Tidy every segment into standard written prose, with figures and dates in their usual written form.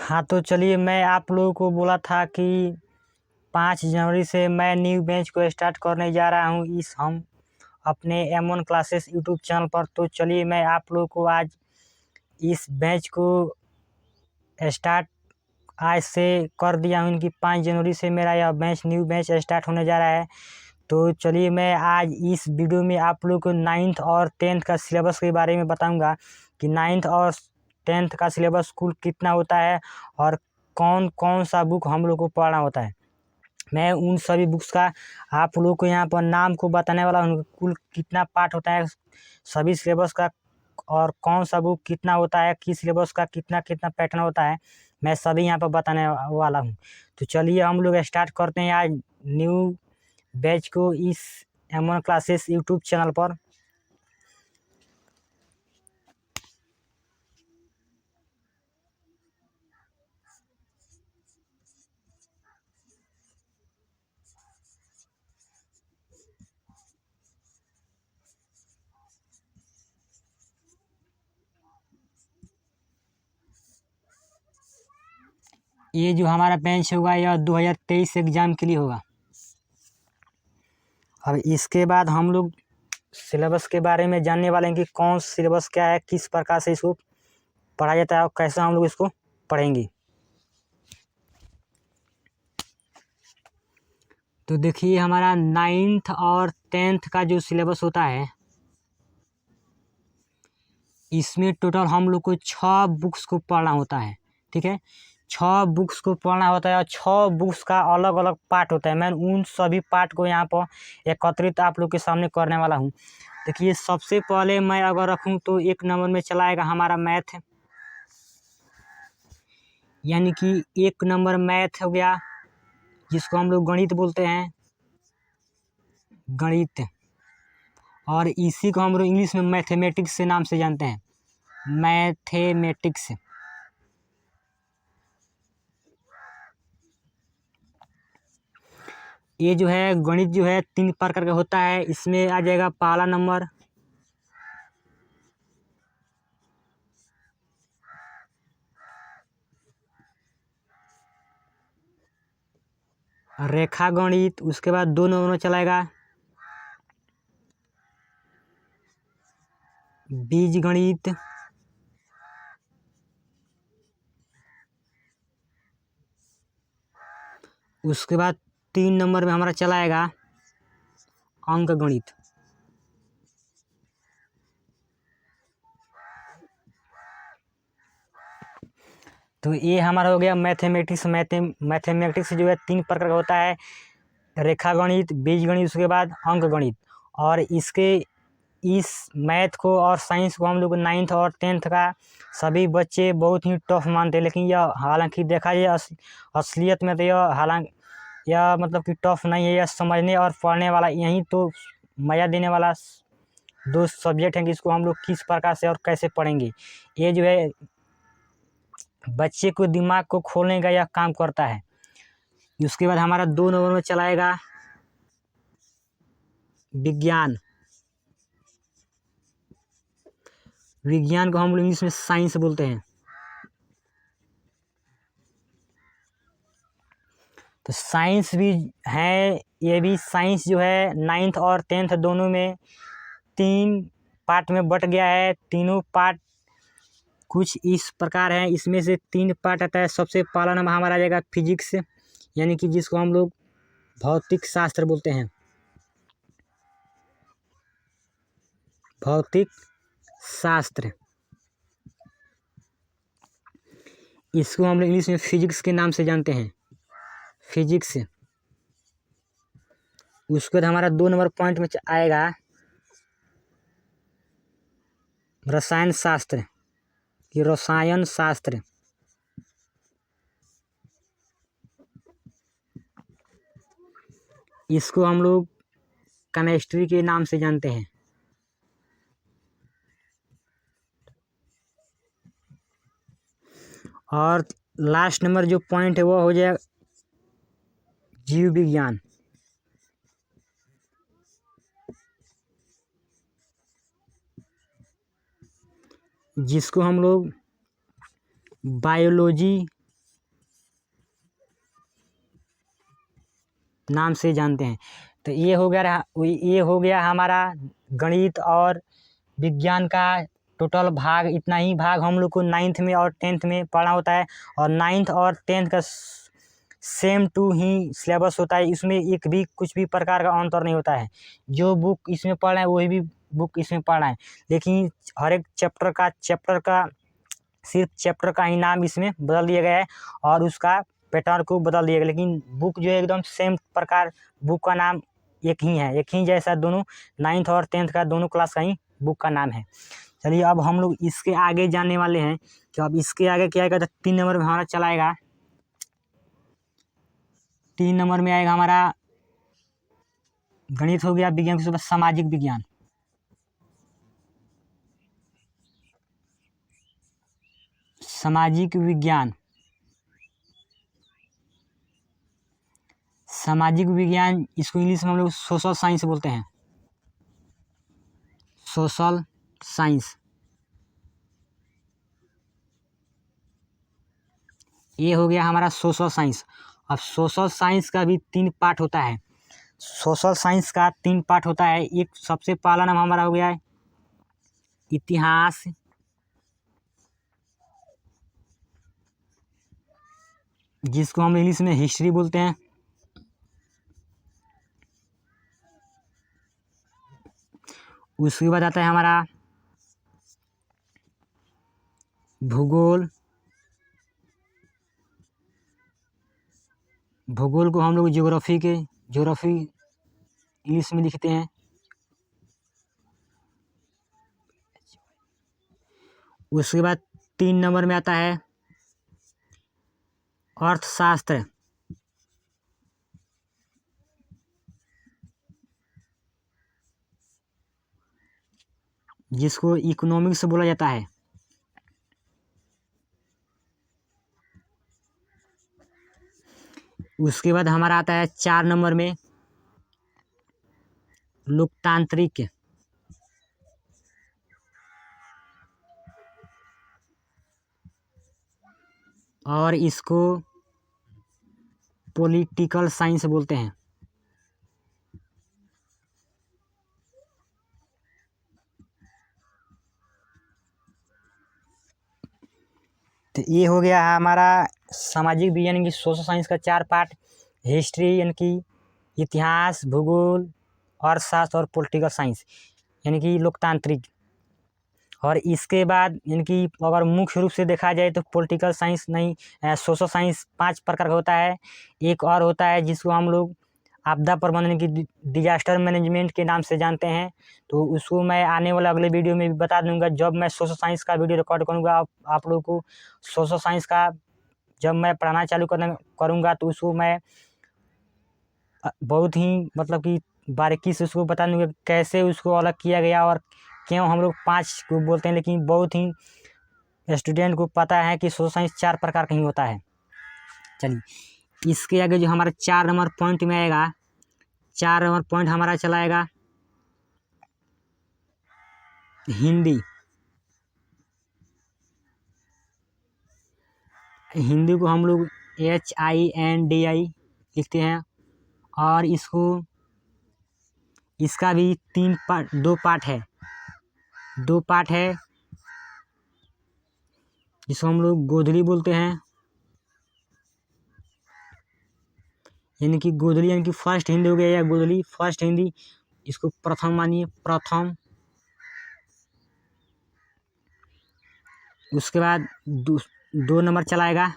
हाँ, तो चलिए, मैं आप लोगों को बोला था कि 5 जनवरी से मैं न्यू बैच को स्टार्ट करने जा रहा हूँ हम अपने M1 क्लासेस यूट्यूब चैनल पर। तो चलिए, मैं आप लोगों को आज इस बैच को स्टार्ट आज से कर दिया हूँ कि 5 जनवरी से मेरा यह न्यू बैच स्टार्ट होने जा रहा है। तो चलिए, मैं आज इस वीडियो में आप लोग को 9th और 10th का सिलेबस के बारे में बताऊंगा कि 9th और 10th का सिलेबस कुल कितना होता है और कौन कौन सा बुक हम लोग को पढ़ना होता है। मैं उन सभी बुक्स का आप लोग को यहाँ पर नाम को बताने वाला हूँ, कुल कितना पार्ट होता है सभी सिलेबस का और कौन सा बुक कितना होता है, किस सिलेबस का कितना कितना पैटर्न होता है, मैं सभी यहाँ पर बताने वाला हूँ। तो चलिए, हम लोग स्टार्ट करते हैं आज न्यू बैच को इस M1 क्लासेस यूट्यूब चैनल पर। ये जो हमारा बैच होगा यह 2023 एग्जाम के लिए होगा। अब इसके बाद हम लोग सिलेबस के बारे में जानने वाले हैं कि कौन सिलेबस क्या है, किस प्रकार से इसको पढ़ा जाता है और कैसे हम लोग इसको पढ़ेंगे। तो देखिए, हमारा 9th और 10th का जो सिलेबस होता है इसमें टोटल हम लोग को 6 बुक्स को पढ़ना होता है। ठीक है, 6 बुक्स को पढ़ना होता है और 6 बुक्स का अलग अलग पार्ट होता है। मैं उन सभी पार्ट को यहाँ पर एकत्रित आप लोग के सामने करने वाला हूँ। देखिए, सबसे पहले मैं अगर रखूँ तो 1 नंबर में चला आएगा हमारा मैथ, यानी कि 1 नंबर मैथ हो गया, जिसको हम लोग गणित बोलते हैं, गणित। और इसी को हम लोग इंग्लिश में मैथमेटिक्स से नाम से जानते हैं, मैथमेटिक्स। ये जो है गणित जो है 3 प्रकार का होता है। इसमें आ जाएगा पहला नंबर रेखा गणित, उसके बाद 2 नंबर में चलाएगा बीज गणित, उसके बाद 3 नंबर में हमारा चलाएगा अंक गणित। तो ये हमारा हो गया मैथमेटिक्स। मैथमेटिक्स जो है 3 प्रकार का होता है, रेखा गणित, बीज गणित, उसके बाद अंक गणित। और इस मैथ को और साइंस को हम लोग 9th और 10th का सभी बच्चे बहुत ही टफ मानते हैं, लेकिन यह हालांकि देखा जाए असलियत में तो यह मतलब कि टफ नहीं है। यह समझने और पढ़ने वाला, यही तो मज़ा देने वाला 2 सब्जेक्ट हैं कि इसको हम लोग किस प्रकार से और कैसे पढ़ेंगे। ये जो है बच्चे को दिमाग को खोलने का यह काम करता है। उसके बाद हमारा 2 नंबर में चलाएगा विज्ञान। विज्ञान को हम लोग इंग्लिश में साइंस बोलते हैं। तो साइंस भी है, ये भी साइंस जो है 9th और 10th दोनों में 3 पार्ट में बट गया है। तीनों पार्ट कुछ इस प्रकार है, इसमें से 3 पार्ट आता है। सबसे पहला नंबर हमारा आ जाएगा फिजिक्स, यानी कि जिसको हम लोग भौतिक शास्त्र बोलते हैं, भौतिक शास्त्र। इसको हम लोग इंग्लिश में फिजिक्स के नाम से जानते हैं, फिजिक्स। उसके बाद हमारा 2 नंबर पॉइंट में आएगा रसायन शास्त्र, कि रसायन शास्त्र। इसको हम लोग केमिस्ट्री के नाम से जानते हैं। और लास्ट नंबर जो पॉइंट है वो हो जाएगा जीव विज्ञान, जिसको हम लोग बायोलॉजी नाम से जानते हैं। तो ये हो गया हमारा गणित और विज्ञान का टोटल भाग। इतना ही भाग हम लोग को 9th में और 10th में पढ़ना होता है, और 9th और 10th का सेम टू ही सिलेबस होता है। इसमें एक भी कुछ भी प्रकार का अंतर नहीं होता है। जो बुक इसमें पढ़ रहे हैं वही भी बुक इसमें पढ़ रहे हैं, लेकिन हर एक चैप्टर का सिर्फ चैप्टर का ही नाम इसमें बदल दिया गया है और उसका पैटर्न को बदल दिया गया, लेकिन बुक जो है एकदम सेम प्रकार, बुक का नाम एक ही है, एक ही जैसा दोनों 9th और 10th का दोनों क्लास का ही बुक का नाम है। चलिए अब हम लोग इसके आगे जानने वाले हैं कि अब इसके आगे क्या आएगा। तो 3 नंबर में हमारा चलाएगा, 3 नंबर में आएगा हमारा गणित हो गया, विज्ञान के बाद सामाजिक विज्ञान। सामाजिक विज्ञान, सामाजिक विज्ञान इसको इंग्लिश में हम लोग सोशल साइंस बोलते हैं, सोशल साइंस। ये हो गया हमारा सोशल साइंस। अब सोशल साइंस का भी 3 पार्ट होता है। सोशल साइंस का 3 पार्ट होता है। एक सबसे पहला नाम हमारा हो गया है इतिहास, जिसको हम इंग्लिश में हिस्ट्री बोलते हैं। उसके बाद आता है हमारा भूगोल। भूगोल को हम लोग ज्योग्राफी इंग्लिश में लिखते हैं। उसके बाद 3 नंबर में आता है अर्थशास्त्र, जिसको इकोनॉमिक्स बोला जाता है। उसके बाद हमारा आता है 4 नंबर में लोकतांत्रिक, और इसको पॉलिटिकल साइंस बोलते हैं। तो ये हो गया हमारा सामाजिक विज्ञान की सोशल साइंस का 4 पार्ट। हिस्ट्री यानी कि इतिहास, भूगोल, अर्थशास्त्र और पॉलिटिकल साइंस यानी कि लोकतांत्रिक। और इसके बाद यानी कि अगर मुख्य रूप से देखा जाए तो पॉलिटिकल साइंस नहीं, सोशल साइंस 5 प्रकार का होता है। एक और होता है जिसको हम लोग आपदा प्रबंधन की डिजास्टर मैनेजमेंट के नाम से जानते हैं। तो उसको मैं आने वाला अगले वीडियो में भी बता दूंगा। जब मैं सोशल साइंस का वीडियो रिकॉर्ड करूंगा, आप लोगों को सोशल साइंस का जब मैं पढ़ाना चालू करूंगा तो उसको मैं बहुत ही मतलब कि बारीकी से उसको बता दूंगा कैसे उसको अलग किया गया और क्यों हम लोग 5 को बोलते हैं। लेकिन बहुत ही स्टूडेंट को पता है कि सोशल साइंस 4 प्रकार का ही होता है। चलिए इसके आगे जो हमारा 4 नंबर पॉइंट में आएगा, 4 नंबर पॉइंट हमारा चलाएगा हिंदी। हिंदी को हम लोग HINDI लिखते हैं, और इसका भी 2 पार्ट है, 2 पार्ट है, जिसको हम लोग गोधली बोलते हैं। यानी कि गोधली यानी कि फर्स्ट हिंदी हो गया, या गोधली फर्स्ट हिंदी, इसको प्रथम मानिए, प्रथम। उसके बाद 2 नंबर चलाएगा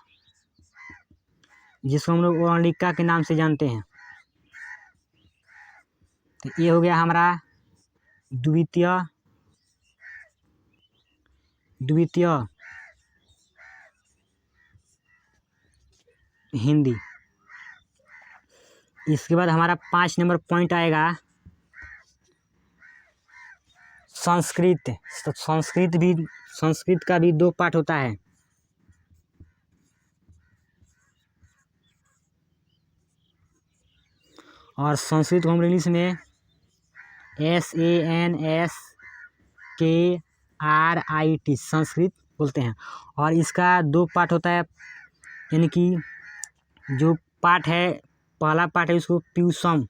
जिसको हम लोग वर्णिका के नाम से जानते हैं। तो ये हो गया हमारा द्वितीय हिंदी। इसके बाद हमारा 5 नंबर पॉइंट आएगा संस्कृत। तो संस्कृत का भी 2 पार्ट होता है। और संस्कृत को हम इंग्लिश में SANSKRIT संस्कृत बोलते हैं। और इसका 2 पार्ट होता है, यानी कि जो पार्ट है पहला पार्ट है उसको प्यूसम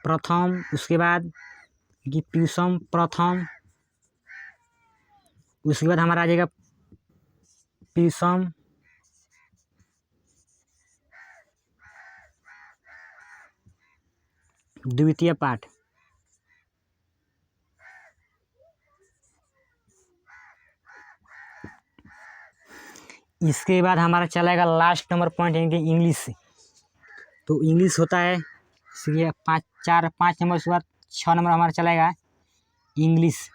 प्रथम, उसके बाद ये प्यूसम प्रथम, उसके बाद हमारा आ जाएगा प्यूसम द्वितीय पाठ। इसके बाद हमारा चलेगा लास्ट नंबर पॉइंट यानी कि इंग्लिश। तो इंग्लिश होता है ये 5 नंबर, उसके बाद 6 नंबर हमारा चलेगा इंग्लिश।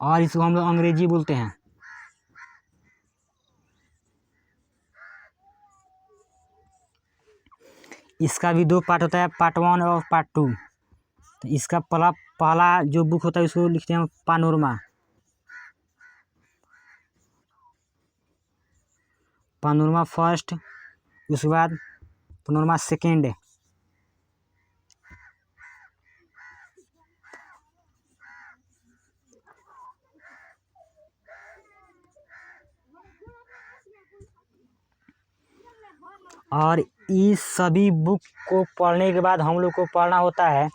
और इसको हम लोग अंग्रेजी बोलते हैं। इसका भी 2 पार्ट होता है, पार्ट 1 और पार्ट 2। तो इसका पहला जो बुक होता है उसको लिखते हैं पानोरमा फर्स्ट, उसके बाद पानोरमा सेकेंड। और इस सभी बुक को पढ़ने के बाद हम लोग को पढ़ना होता है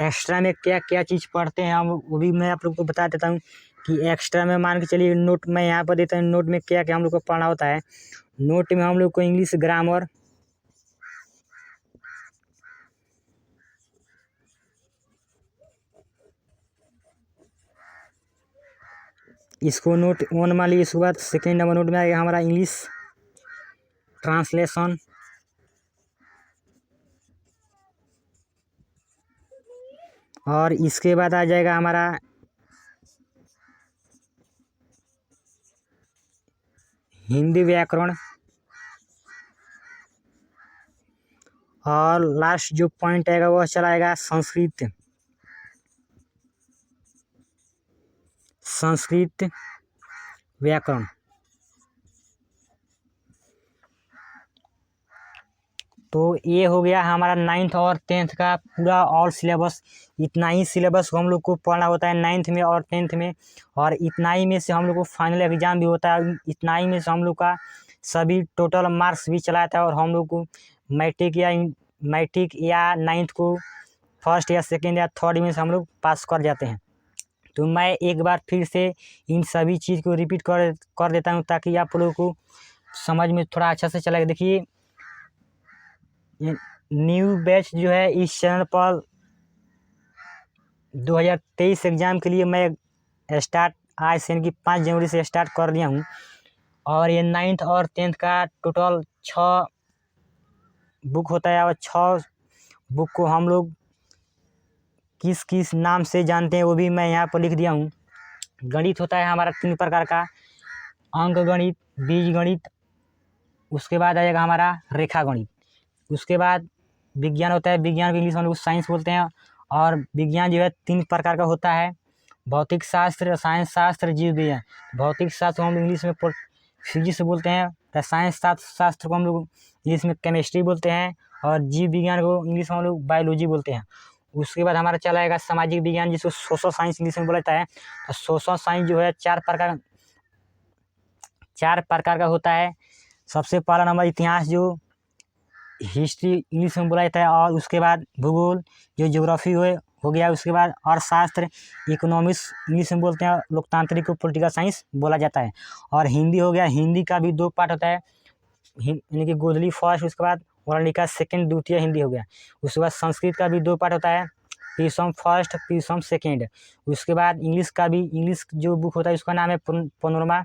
एक्स्ट्रा में क्या क्या चीज़ पढ़ते हैं हम, वो भी मैं आप लोग को बता देता हूँ कि एक्स्ट्रा में मान के चलिए नोट मैं यहाँ पर देता हूँ। नोट में क्या क्या हम लोग को पढ़ना होता है। नोट में हम लोग को इंग्लिश ग्रामर, इसको नोट 1 मान लीजिए। उसके बाद सेकेंड नंबर नोट में आएगा हमारा इंग्लिश ट्रांसलेशन, और इसके बाद आ जाएगा हमारा हिंदी व्याकरण, और लास्ट जो पॉइंट आएगा वह चलाएगा संस्कृत व्याकरण। तो ये हो गया हमारा 9th और 10th का पूरा ऑल सिलेबस। इतना ही सिलेबस हम लोग को पढ़ना होता है 9th में और 10th में, और इतना ही में से हम लोग को फाइनल एग्ज़ाम भी होता है। इतना ही में से हम लोग का सभी टोटल मार्क्स भी चला था, और हम लोग को मैट्रिक या 9th को फर्स्ट या सेकेंड या थर्ड में से हम लोग पास कर जाते हैं। तो मैं एक बार फिर से इन सभी चीज़ को रिपीट कर देता हूँ ताकि आप लोगों को समझ में थोड़ा अच्छा से चलेगा। देखिए, न्यू बैच जो है इस चैनल पर 2023 एग्ज़ाम के लिए मैं स्टार्ट आज से यानी कि 5 जनवरी से स्टार्ट कर दिया हूँ। और ये 9th और 10th का टोटल 6 बुक होता है, और 6 बुक को हम लोग किस किस नाम से जानते हैं वो भी मैं यहाँ पर लिख दिया हूँ। गणित होता है हमारा 3 प्रकार का, अंक गणित, बीज गणित, उसके बाद आ जाएगा हमारा रेखा गणित। उसके बाद विज्ञान होता है, विज्ञान को इंग्लिश में हम लोग साइंस बोलते हैं। और विज्ञान जो है 3 प्रकार का होता है, भौतिक शास्त्र, रसायन शास्त्र, जीव विज्ञान। भौतिक शास्त्र को हम इंग्लिश में फिजिक्स बोलते हैं, रसायन शास्त्र को हम लोग इंग्लिश में केमिस्ट्री बोलते हैं, और जीव विज्ञान को इंग्लिश में हम लोग बायोलॉजी बोलते हैं। उसके बाद हमारा चला आएगा सामाजिक विज्ञान, जिसको सोशल साइंस इंग्लिश में बोला जाता है। तो सोशल साइंस जो है 4 प्रकार का होता है। सबसे पहला नंबर इतिहास, जो हिस्ट्री इंग्लिश में बोला जाता है, और उसके बाद भूगोल जो ज्योग्राफी हो गया। उसके बाद अर्थशास्त्र, इकोनॉमिक्स इंग्लिश में बोलते हैं, लोकतांत्रिक को पॉलिटिकल साइंस बोला जाता है। और हिंदी हो गया, हिंदी का भी 2 पार्ट होता है, यानी कि गोधली फर्स्ट, उसके बाद वर्णिका सेकेंड, द्वितीय हिंदी हो गया। उसके बाद संस्कृत का भी 2 पार्ट होता है, प्यूसम फर्स्ट, प्यूसम सेकेंड। उसके बाद इंग्लिश जो बुक होता है उसका नाम है पानोरमा।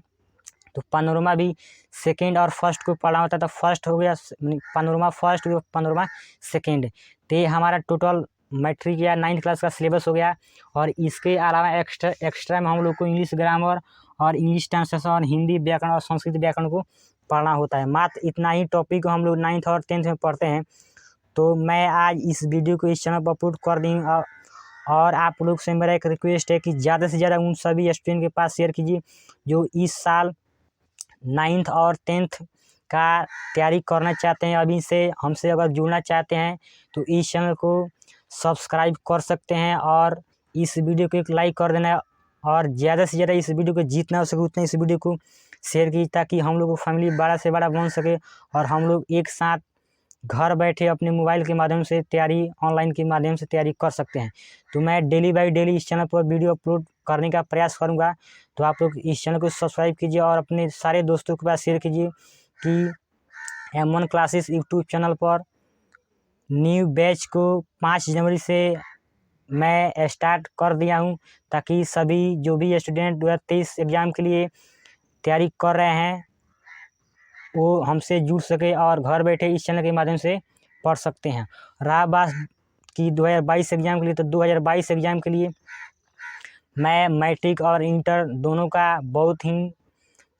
तो पानोरमा भी सेकेंड और फर्स्ट को पढ़ना होता है। तो फर्स्ट हो गया पानोरमा फर्स्ट, पानोरमा सेकेंड। तो ये हमारा टोटल मैट्रिक या 9th क्लास का सिलेबस हो गया। और इसके अलावा एक्स्ट्रा में हम लोग को इंग्लिश ग्रामर और इंग्लिश ट्रांसलेशन, हिंदी व्याकरण और संस्कृत व्याकरण को पढ़ना होता है। मात्र इतना ही टॉपिक को हम लोग 9th और 10th में पढ़ते हैं। तो मैं आज इस वीडियो को इस चैनल पर अपलोड कर दी, और आप लोग से मेरा एक रिक्वेस्ट है कि ज़्यादा से ज़्यादा उन सभी स्टूडेंट के पास शेयर कीजिए जो इस साल 9th और 10th का तैयारी करना चाहते हैं। अभी से हमसे अगर जुड़ना चाहते हैं तो इस चैनल को सब्सक्राइब कर सकते हैं, और इस वीडियो को एक लाइक कर देना। और ज़्यादा से ज़्यादा इस वीडियो को जितना हो सके उतना इस वीडियो को शेयर कीजिए, ताकि हम लोग को फैमिली बड़ा से बड़ा बन सके और हम लोग एक साथ घर बैठे अपने मोबाइल के माध्यम से तैयारी ऑनलाइन के माध्यम से तैयारी कर सकते हैं। तो मैं डेली बाई डेली इस चैनल पर वीडियो अपलोड करने का प्रयास करूँगा। तो आप लोग इस चैनल को सब्सक्राइब कीजिए और अपने सारे दोस्तों के पास शेयर कीजिए कि M1 क्लासेस यूट्यूब चैनल पर न्यू बैच को 5 जनवरी से मैं स्टार्ट कर दिया हूँ, ताकि सभी जो भी स्टूडेंट 2023 एग्ज़ाम के लिए तैयारी कर रहे हैं वो हमसे जुड़ सके और घर बैठे इस चैनल के माध्यम से पढ़ सकते हैं। रहा बात कि 2022 एग्ज़ाम के लिए, तो 2022 एग्ज़ाम के लिए मैं मैट्रिक और इंटर दोनों का बहुत ही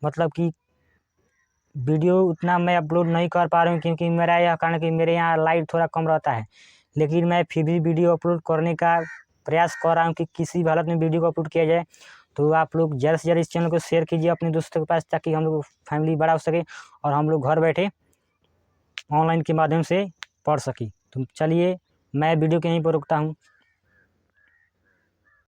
मतलब कि वीडियो उतना मैं अपलोड नहीं कर पा रहा हूँ, क्योंकि मेरा यह कारण कि मेरे यहाँ लाइट थोड़ा कम रहता है। लेकिन मैं फिर भी वीडियो अपलोड करने का प्रयास कर रहा हूँ कि किसी भी हालत में वीडियो को अपलोड किया जाए। तो आप लोग ज़्यादा से ज़्यादा इस चैनल को शेयर कीजिए अपने दोस्तों के पास, ताकि हम लोग फैमिली बड़ा हो सके और हम लोग घर बैठे ऑनलाइन के माध्यम से पढ़ सकें। तो चलिए मैं वीडियो को यहीं पर रोकता हूँ।